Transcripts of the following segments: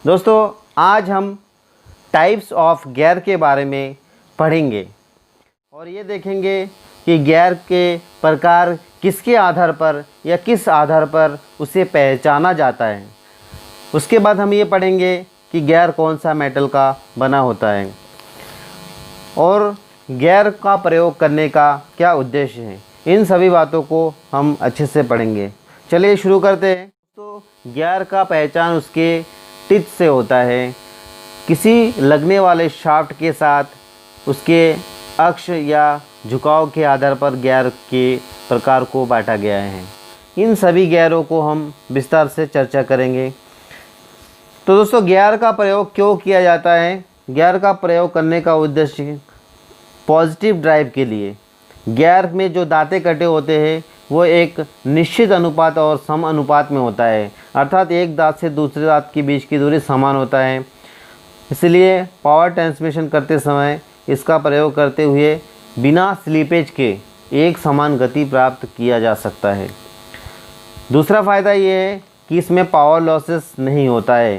दोस्तों आज हम टाइप्स ऑफ गियर के बारे में पढ़ेंगे और ये देखेंगे कि गियर के प्रकार किसके आधार पर या किस आधार पर उसे पहचाना जाता है। उसके बाद हम ये पढ़ेंगे कि गियर कौन सा मेटल का बना होता है और गियर का प्रयोग करने का क्या उद्देश्य है। इन सभी बातों को हम अच्छे से पढ़ेंगे। चलिए शुरू करते हैं। तो गियर का पहचान उसके टिच से होता है। किसी लगने वाले शाफ्ट के साथ उसके अक्ष या झुकाव के आधार पर गियर के प्रकार को बांटा गया है। इन सभी गियरों को हम विस्तार से चर्चा करेंगे। तो दोस्तों गियर का प्रयोग क्यों किया जाता है। गियर का प्रयोग करने का उद्देश्य पॉजिटिव ड्राइव के लिए। गियर में जो दांतें कटे होते हैं वो एक निश्चित अनुपात और सम अनुपात में होता है, अर्थात एक दांत से दूसरे दांत के बीच की दूरी समान होता है। इसलिए पावर ट्रांसमिशन करते समय इसका प्रयोग करते हुए बिना स्लीपेज के एक समान गति प्राप्त किया जा सकता है। दूसरा फ़ायदा ये है कि इसमें पावर लॉसेस नहीं होता है,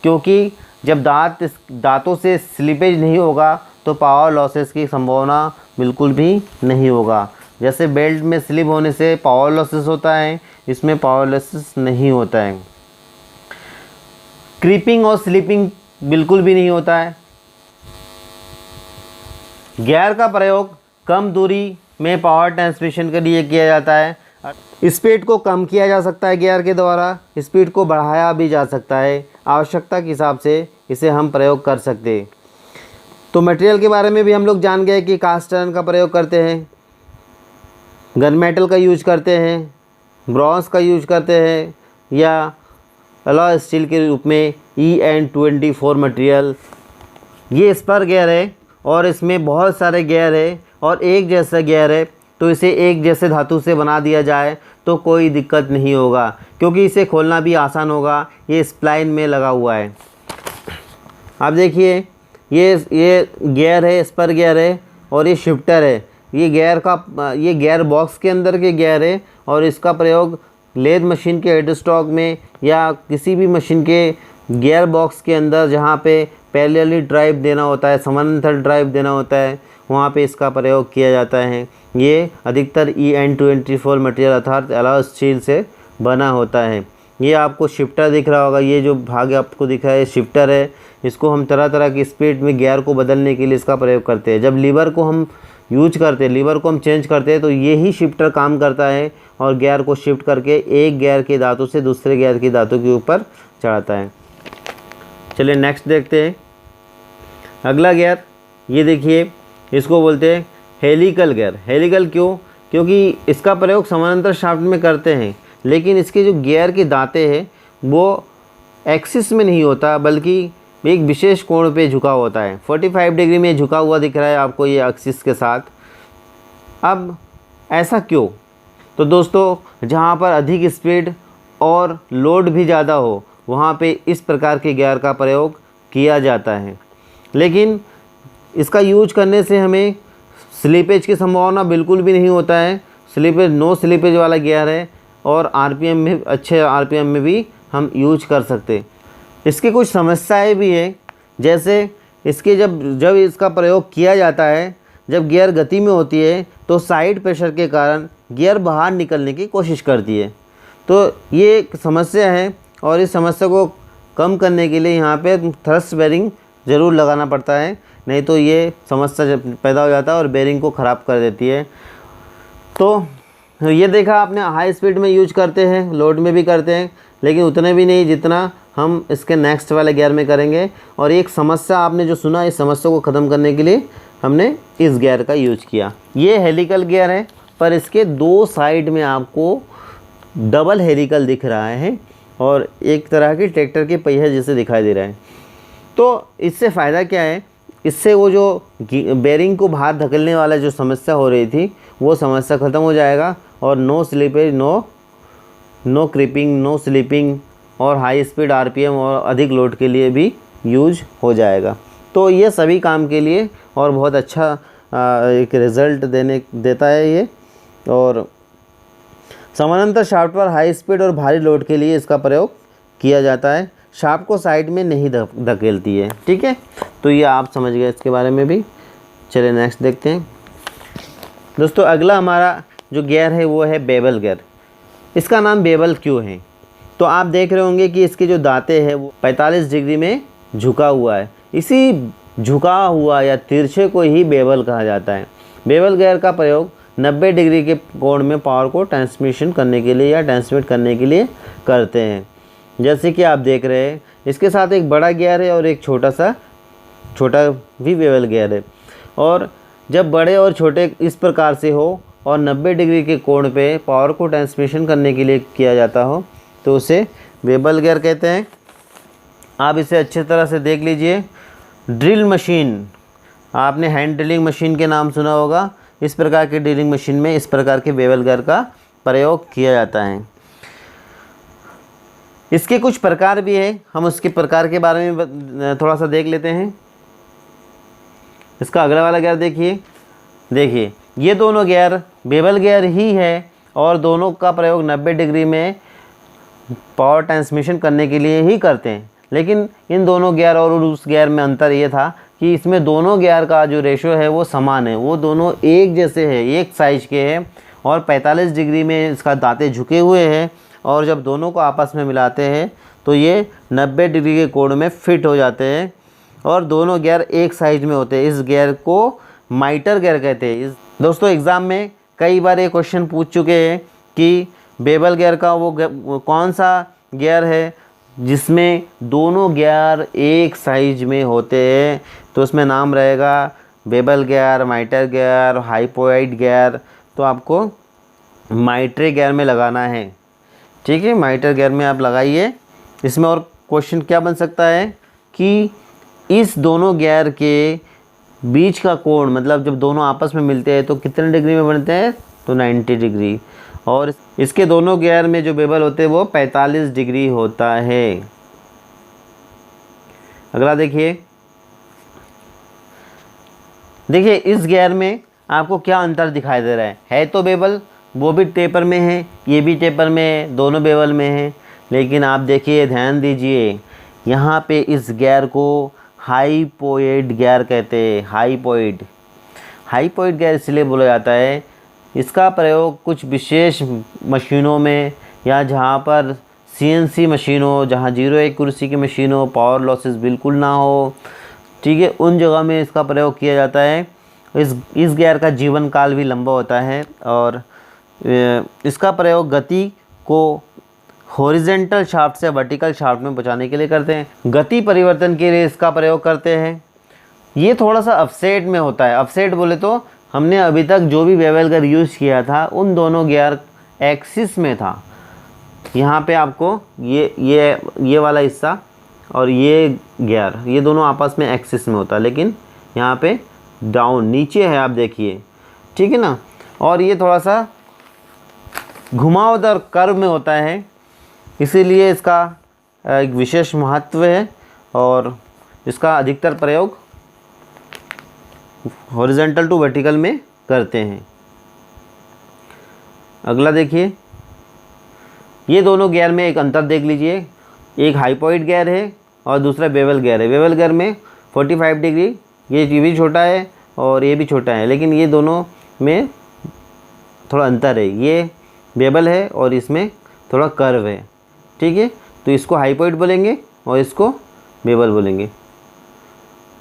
क्योंकि जब दांतों से स्लीपेज नहीं होगा तो पावर लॉसेस की संभावना बिल्कुल भी नहीं होगा। जैसे बेल्ट में स्लिप होने से पावर लॉसेस होता है, इसमें पावर लॉसेस नहीं होता है। क्रीपिंग और स्लिपिंग बिल्कुल भी नहीं होता है। गियर का प्रयोग कम दूरी में पावर ट्रांसमिशन के लिए किया जाता है। स्पीड को कम किया जा सकता है गियर के द्वारा, स्पीड को बढ़ाया भी जा सकता है। आवश्यकता के हिसाब से इसे हम प्रयोग कर सकते हैं। तो मटेरियल के बारे में भी हम लोग जान गए कि कास्ट आयरन का प्रयोग करते हैं, गन मेटल का यूज करते हैं, ब्रॉन्ज का यूज करते हैं या अलॉय स्टील के रूप में EN24 मटेरियल। ये स्पर गियर है और इसमें बहुत सारे गियर है और एक जैसा गियर है, तो इसे एक जैसे धातु से बना दिया जाए तो कोई दिक्कत नहीं होगा, क्योंकि इसे खोलना भी आसान होगा। ये स्प्लाइन में लगा हुआ है। आप देखिए ये गियर है, स्पर गियर है और ये शिफ्टर है। ये गियर बॉक्स के अंदर के गियर है और इसका प्रयोग लेथ मशीन के हेड स्टॉक में या किसी भी मशीन के गियर बॉक्स के अंदर जहाँ पे पैरेलली ड्राइव देना होता है, समानांतर ड्राइव देना होता है, वहाँ पे इसका प्रयोग किया जाता है। ये अधिकतर EN24 मटेरियल अर्थात अलॉय स्टील से बना होता है। ये आपको शिफ्टर दिख रहा होगा, ये जो भाग आपको दिख रहा है शिफ्टर है। इसको हम तरह तरह की स्पीड में गियर को बदलने के लिए इसका प्रयोग करते हैं। जब लीवर को हम यूज करते हैं, लीवर को हम चेंज करते हैं, तो यही शिफ्टर काम करता है और गियर को शिफ्ट करके एक गियर के दांतों से दूसरे गियर की दांतों के ऊपर चढ़ाता है। चलिए नेक्स्ट देखते हैं। अगला गियर ये देखिए, इसको बोलते हैं हेलिकल गियर। हेलिकल क्यों? क्योंकि इसका प्रयोग समानांतर शाफ्ट में करते हैं, लेकिन इसके जो गियर के दांते हैं वो एक्सिस में नहीं होता, बल्कि एक विशेष कोण पे झुका होता है। 45 डिग्री में झुका हुआ दिख रहा है आपको ये एक्सिस के साथ। अब ऐसा क्यों? तो दोस्तों जहाँ पर अधिक स्पीड और लोड भी ज़्यादा हो वहाँ पे इस प्रकार के गियर का प्रयोग किया जाता है, लेकिन इसका यूज करने से हमें स्लीपेज की संभावना बिल्कुल भी नहीं होता है। नो स्लीपेज वाला गियर है और RPM में अच्छे RPM में भी हम यूज कर सकते हैं। इसकी कुछ समस्याएं भी है, जैसे इसके जब इसका प्रयोग किया जाता है, जब गियर गति में होती है तो साइड प्रेशर के कारण गियर बाहर निकलने की कोशिश करती है। तो ये एक समस्या है और इस समस्या को कम करने के लिए यहाँ पे थ्रस्ट बेरिंग ज़रूर लगाना पड़ता है, नहीं तो ये समस्या पैदा हो जाता है और बेरिंग को ख़राब कर देती है। तो ये देखा आपने, हाई स्पीड में यूज करते हैं, लोड में भी करते हैं, लेकिन उतने भी नहीं जितना हम इसके नेक्स्ट वाले गियर में करेंगे। और एक समस्या आपने जो सुना, इस समस्या को ख़त्म करने के लिए हमने इस गियर का यूज किया। ये हेलिकल गियर है, पर इसके दो साइड में आपको डबल हेलिकल दिख रहा है और एक तरह की ट्रैक्टर के पहिए जैसे दिखाई दे रहा है। तो इससे फ़ायदा क्या है? इससे वो जो बेरिंग को बाहर धकेलने वाला जो समस्या हो रही थी वो समस्या ख़त्म हो जाएगा और no slippage, no creeping, no slipping और हाई स्पीड RPM और अधिक लोड के लिए भी यूज हो जाएगा। तो ये सभी काम के लिए और बहुत अच्छा एक रिज़ल्ट देता है ये। और समानांतर शाफ्ट पर हाई स्पीड और भारी लोड के लिए इसका प्रयोग किया जाता है। शाफ्ट को साइड में नहीं धकेलती है। ठीक है, तो ये आप समझ गए इसके बारे में भी। चलिए नेक्स्ट देखते हैं दोस्तों। अगला हमारा जो गियर है वो है बेवल गियर। इसका नाम बेवल क्यों है? तो आप देख रहे होंगे कि इसके जो दांते हैं वो 45 डिग्री में झुका हुआ है। इसी झुका हुआ या तिरछे को ही बेवल कहा जाता है। बेवल गियर का प्रयोग 90 डिग्री के कोण में पावर को ट्रांसमिशन करने के लिए या ट्रांसमिट करने के लिए करते हैं। जैसे कि आप देख रहे हैं, इसके साथ एक बड़ा गियर है और एक छोटा भी बेवल गियर है। और जब बड़े और छोटे इस प्रकार से हो और 90 डिग्री के कोण पे पावर को ट्रांसमिशन करने के लिए किया जाता हो तो उसे बेवल गियर कहते हैं। आप इसे अच्छी तरह से देख लीजिए। ड्रिल मशीन, आपने हैंड ड्रिलिंग मशीन के नाम सुना होगा। इस प्रकार की ड्रिलिंग मशीन में इस प्रकार के बेवल गियर का प्रयोग किया जाता है। इसके कुछ प्रकार भी है, हम उसके प्रकार के बारे में थोड़ा सा देख लेते हैं। इसका अगला वाला गियर देखिए ये दोनों गियर बेवल गियर ही है और दोनों का प्रयोग 90 डिग्री में पावर ट्रांसमिशन करने के लिए ही करते हैं। लेकिन इन दोनों गियर और उस गियर में अंतर ये था कि इसमें दोनों गियर का जो रेशो है वो समान है, वो दोनों एक जैसे है, एक साइज के हैं और 45 डिग्री में इसका दांते झुके हुए हैं। और जब दोनों को आपस में मिलाते हैं तो ये 90 डिग्री के कोण में फिट हो जाते हैं और दोनों गियर एक साइज में होते हैं। इस गियर को माइटर गियर कहते हैं। दोस्तों एग्ज़ाम में कई बार ये क्वेश्चन पूछ चुके हैं कि बेवल गियर का वो कौन सा गियर है जिसमें दोनों गियर एक साइज में होते हैं। तो उसमें नाम रहेगा bevel gear, माइटर gear, hypoid gear. तो आपको माइटर गियर में लगाना है। ठीक है, माइटर गियर में आप लगाइए। इसमें और क्वेश्चन क्या बन सकता है कि इस दोनों गियर के बीच का कोण, मतलब जब दोनों आपस में मिलते हैं तो कितने डिग्री में बनते हैं? तो 90 डिग्री। और इसके दोनों गियर में जो बेवल होते हैं वो 45 डिग्री होता है। अगला देखिए इस गियर में आपको क्या अंतर दिखाई दे रहा है तो बेवल, वो भी टेपर में है, ये भी टेपर में है, दोनों बेवल में है। लेकिन आप देखिए, ध्यान दीजिए, यहाँ पे इस गियर को हाइपोइड गियर कहते हैं। हाइपोइड गियर इसलिए बोला जाता है, इसका प्रयोग कुछ विशेष मशीनों में या जहाँ पर CNC मशीन हो, जहाँ 0 एक्यूरेसी की मशीन हो, पावर लॉसेस बिल्कुल ना हो, ठीक है, उन जगह में इसका प्रयोग किया जाता है। इस गियर का जीवन काल भी लंबा होता है और इसका प्रयोग गति को हॉरिजेंटल शाफ्ट से वर्टिकल शाफ्ट में पहुंचाने के लिए करते हैं। गति परिवर्तन के लिए इसका प्रयोग करते हैं। ये थोड़ा सा अपसेट में होता है। अपसेट बोले तो हमने अभी तक जो भी बेवल गियर यूज़ किया था उन दोनों गियर एक्सिस में था। यहाँ पे आपको ये वाला हिस्सा और ये गियर, ये दोनों आपस में एक्सिस में होता है, लेकिन यहाँ पे डाउन नीचे है, आप देखिए, ठीक है ना। और ये थोड़ा सा घुमावदार कर्व में होता है, इसीलिए इसका एक विशेष महत्व है और इसका अधिकतर प्रयोग हॉरिजॉन्टल टू वर्टिकल में करते हैं। अगला देखिए, ये दोनों गियर में एक अंतर देख लीजिए। एक हाइपोइड गियर है और दूसरा बेवल गियर है। बेवल गियर में 45 डिग्री, ये भी छोटा है और ये भी छोटा है, लेकिन ये दोनों में थोड़ा अंतर है। ये बेवल है और इसमें थोड़ा कर्व है, ठीक है। तो इसको हाइपोइड बोलेंगे और इसको बेवल बोलेंगे।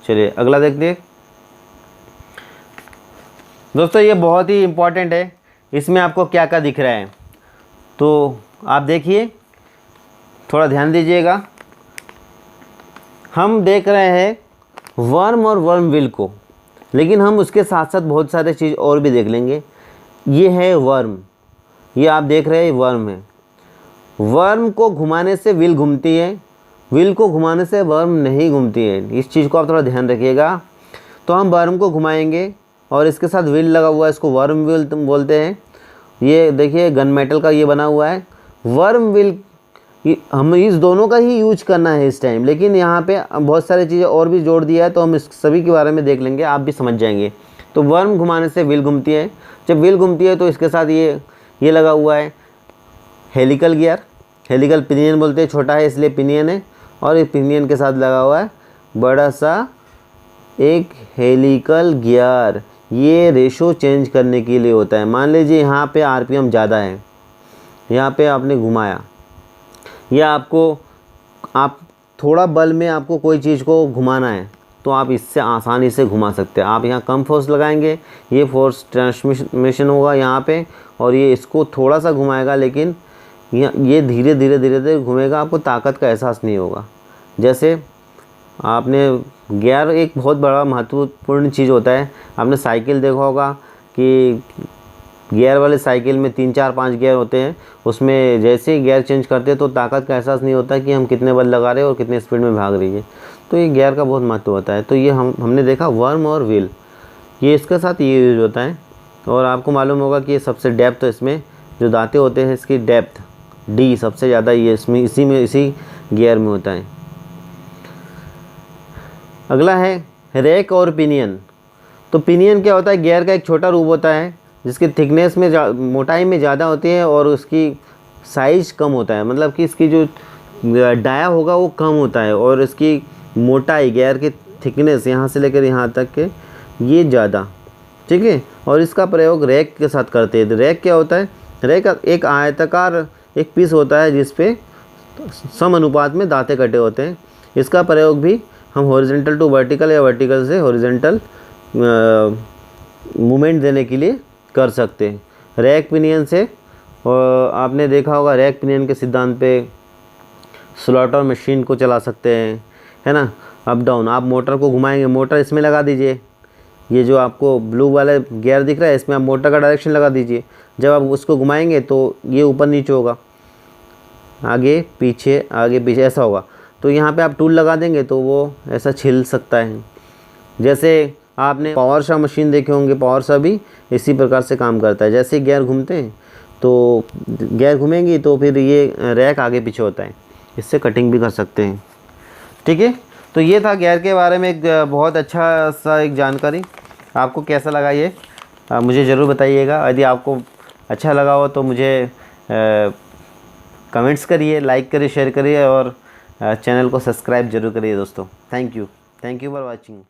चलिए अगला देखते हैं दोस्तों, ये बहुत ही इम्पॉर्टेंट है। इसमें आपको क्या क्या दिख रहा है तो आप देखिए, थोड़ा ध्यान दीजिएगा। हम देख रहे हैं वर्म और वर्म विल को, लेकिन हम उसके साथ साथ बहुत सारे चीज़ और भी देख लेंगे। ये है वर्म, ये आप देख रहे हैं वर्म है। वर्म को घुमाने से विल घूमती है, विल को घुमाने से वर्म नहीं घूमती है। इस चीज़ को आप थोड़ा ध्यान रखिएगा। तो हम वर्म को घुमाएंगे और इसके साथ विल लगा हुआ है, इसको वर्म विल बोलते हैं। ये देखिए गन मेटल का ये बना हुआ है वर्म विल। हम इस दोनों का ही यूज करना है इस टाइम, लेकिन यहाँ पे बहुत सारी चीज़ें और भी जोड़ दिया है, तो हम इस सभी के बारे में देख लेंगे, आप भी समझ जाएंगे। तो वर्म घुमाने से विल घूमती है। जब विल घूमती है तो इसके साथ ये लगा हुआ है हेलिकल गियर, हेलिकल पिनियन बोलते हैं, छोटा है इसलिए पिनियन है। और एक पिनियन के साथ लगा हुआ है बड़ा सा एक हेलिकल गियर। ये रेशो चेंज करने के लिए होता है। मान लीजिए यहाँ पे आरपीएम ज़्यादा है, यहाँ पे आपने घुमाया, या आप थोड़ा बल में आपको कोई चीज़ को घुमाना है तो आप इससे आसानी से घुमा सकते हैं। आप यहाँ कम फोर्स लगाएंगे, ये फोर्स ट्रांसमिशन होगा यहाँ पे, और ये इसको थोड़ा सा घुमाएगा, लेकिन ये धीरे धीरे घूमेगा, आपको ताकत का एहसास नहीं होगा। जैसे आपने गियर एक बहुत बड़ा महत्वपूर्ण चीज़ होता है। आपने साइकिल देखा होगा कि गियर वाले साइकिल में 3 4 5 गियर होते हैं, उसमें जैसे ही गियर चेंज करते हैं तो ताकत का एहसास नहीं होता कि हम कितने बल लगा रहे हैं और कितने स्पीड में भाग रही है। तो ये गियर का बहुत महत्व होता है। तो ये हमने देखा वर्म और व्हील, ये इसके साथ ये यूज होता है। और आपको मालूम होगा कि ये सबसे डेप्थ, इसमें जो दांतें होते हैं इसकी डेप्थ डी सबसे ज़्यादा ये इसी गियर में होता है। अगला है रैक और पिनियन। तो पिनियन क्या होता है? गियर का एक छोटा रूप होता है जिसकी थिकनेस में मोटाई में ज़्यादा होती है और उसकी साइज़ कम होता है। मतलब कि इसकी जो डाया होगा वो कम होता है और इसकी मोटाई, गियर की थिकनेस यहाँ से लेकर यहाँ तक के ये ज़्यादा, ठीक है। और इसका प्रयोग रैक के साथ करते हैं। रैक क्या होता है? रैक एक आयताकार एक पीस होता है जिस पे सम अनुपात में दांतें कटे होते हैं। इसका प्रयोग भी हम हॉरिजॉन्टल टू वर्टिकल या वर्टिकल से हॉरिजॉन्टल मूवमेंट देने के लिए कर सकते हैं। रैक पिनियन से, और आपने देखा होगा रैक पिनियन के सिद्धांत पे स्लॉटर मशीन को चला सकते हैं, है ना। अप डाउन आप मोटर को घुमाएंगे, मोटर इसमें लगा दीजिए, ये जो आपको ब्लू वाला गियर दिख रहा है इसमें आप मोटर का डायरेक्शन लगा दीजिए। जब आप उसको घुमाएंगे तो ये ऊपर नीचे होगा, आगे पीछे ऐसा होगा। तो यहाँ पे आप टूल लगा देंगे तो वो ऐसा छिल सकता है। जैसे आपने पावर शा मशीन देखे होंगे, पावर शा भी इसी प्रकार से काम करता है। जैसे गियर घूमते हैं तो गियर घूमेंगी तो फिर ये रैक आगे पीछे होता है, इससे कटिंग भी कर सकते हैं, ठीक है। तो ये था गियर के बारे में एक बहुत अच्छा सा एक जानकारी। आपको कैसा लगा ये मुझे ज़रूर बताइएगा। यदि आपको अच्छा लगा हो तो मुझे कमेंट्स करिए, लाइक करिए, शेयर करिए और चैनल को सब्सक्राइब जरूर करिए दोस्तों। Thank you for watching.